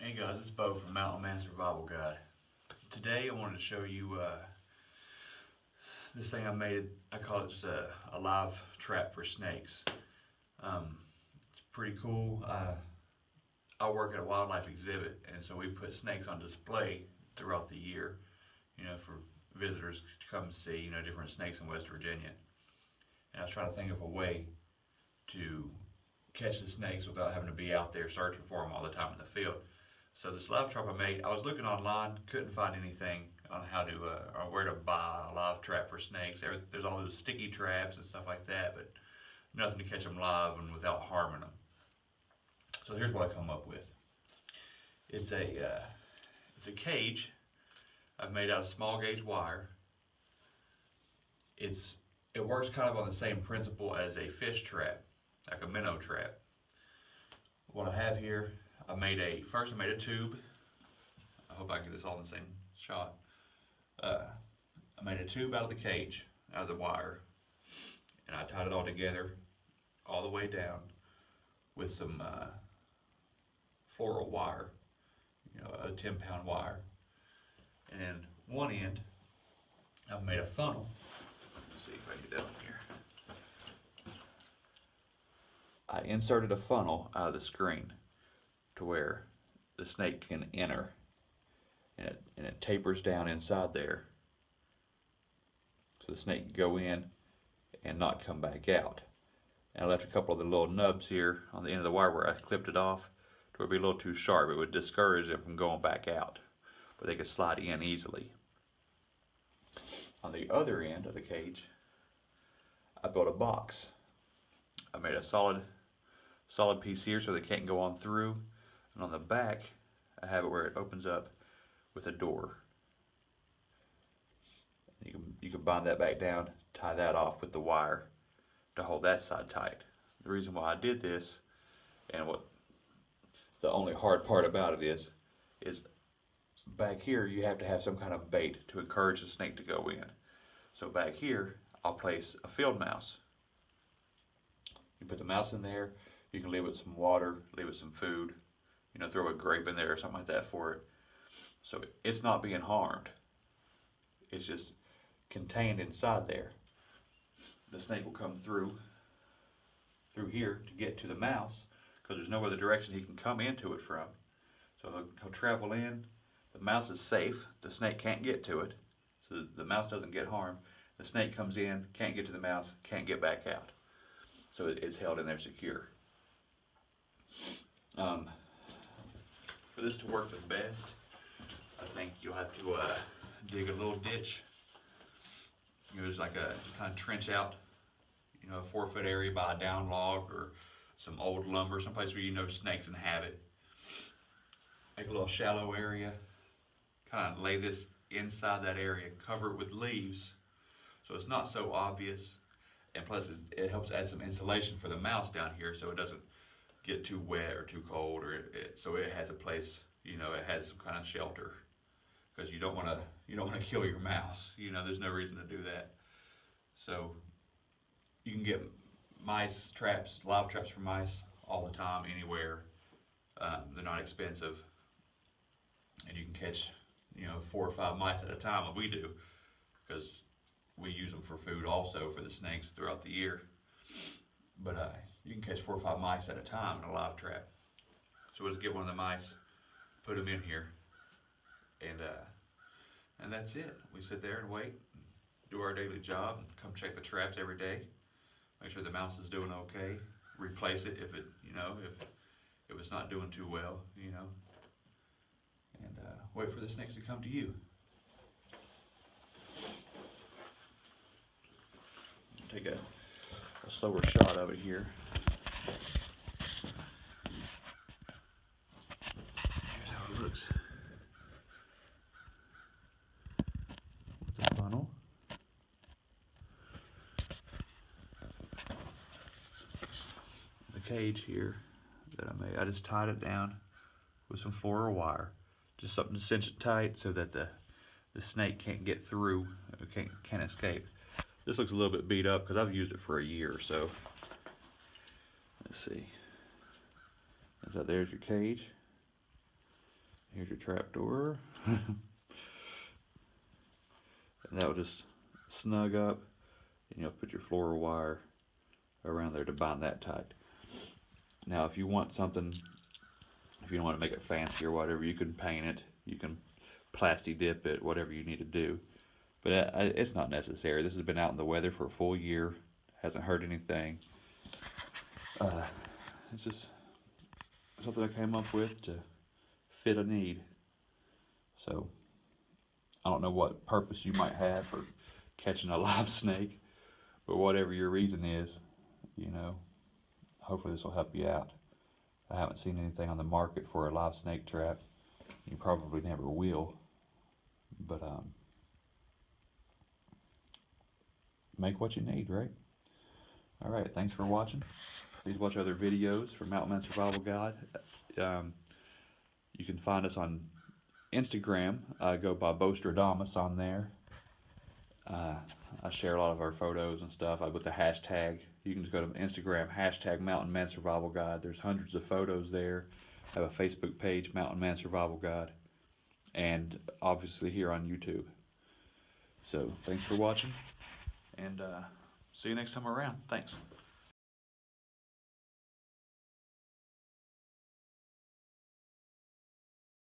Hey guys, it's Bo from Mountain Man Survival Guide. Today I wanted to show you this thing I made. I call it just a live trap for snakes. It's pretty cool. I work at a wildlife exhibit, and so we put snakes on display throughout the year, for visitors to come see, different snakes in West Virginia. And I was trying to think of a way to catch the snakes without having to be out there searching for them all the time in the field. So this live trap I made, I was looking online, couldn't find anything on how to or where to buy a live trap for snakes. There's all those sticky traps and stuff like that, but nothing to catch them live and without harming them. So here's what I come up with. It's a cage I've made out of small gauge wire. It works kind of on the same principle as a fish trap, like a minnow trap. What I have here, first I made a tube. I hope I can get this all in the same shot. I made a tube out of the cage, out of the wire, and I tied it all together, all the way down, with some floral wire, a 10-pound wire. And then one end, I've made a funnel. Let's see if I can get that on here. I inserted a funnel out of the screen to where the snake can enter, and it tapers down inside there, so the snake can go in and not come back out. And I left a couple of the little nubs here on the end of the wire where I clipped it off to where it'd be a little too sharp. It would discourage them from going back out, but they could slide in easily. On the other end of the cage, I built a box. I made a solid piece here so they can't go on through, and on the back I have it where it opens up with a door. You can bind that back down, tie that off with the wire to hold that side tight. The reason why I did this, and what the only hard part about it is back here you have to have some kind of bait to encourage the snake to go in. So back here I'll place a field mouse. You put the mouse in there, you can leave it some water, leave it some food, throw a grape in there or something like that for it. So it's not being harmed. It's just contained inside there. The snake will come through here to get to the mouse, because there's no other direction he can come into it from. So he'll travel in. The mouse is safe. The snake can't get to it, so the mouse doesn't get harmed. The snake comes in, can't get to the mouse, can't get back out. So it's held in there secure. For this to work the best, I think you'll have to dig a little ditch. There's like a kind of trench out, a 4-foot area by a down log or some old lumber, someplace where snakes inhabit. Make a little shallow area, kind of lay this inside that area, cover it with leaves so it's not so obvious, and plus it helps add some insulation for the mouse down here so it doesn't get too wet or too cold, or so it has a place, it has some kind of shelter, because you don't want to kill your mouse. There's no reason to do that. So you can get mice traps, live traps for mice all the time, anywhere. They're not expensive, and you can catch 4 or 5 mice at a time, like we do, because we use them for food also for the snakes throughout the year. But you can catch 4 or 5 mice at a time in a live trap. So we'll just get one of the mice, put them in here, and that's it. We sit there and wait, do our daily job, and come check the traps every day, make sure the mouse is doing okay, replace it if if it's not doing too well, and wait for the snakes to come to you. Take a slower shot of it here. Here's how it looks with the funnel. The cage here that I made, I just tied it down with some floral wire, just something to cinch it tight so that the snake can't get through, can't escape. This looks a little bit beat up because I've used it for a year or so. Let's see. So there's your cage. Here's your trap door. And that will just snug up, and you'll put your floral wire around there to bind that tight. Now if you want something, if you don't want to make it fancy or whatever, you can paint it, you can plastic dip it, whatever you need to do. But it's not necessary. This has been out in the weather for a full year, hasn't hurt anything. It's just something I came up with to fit a need. So I don't know what purpose you might have for catching a live snake, but whatever your reason is, you know, hopefully this will help you out. I haven't seen anything on the market for a live snake trap. You probably never will, but make what you need, right? All right, thanks for watching. Please watch other videos from Mountain Man Survival Guide. You can find us on Instagram. I go by Bostradamus on there. I share a lot of our photos and stuff with the hashtag. You can just go to Instagram, hashtag Mountain Man Survival Guide. There's hundreds of photos there. I have a Facebook page, Mountain Man Survival Guide, and obviously here on YouTube. So thanks for watching, and see you next time around. Thanks.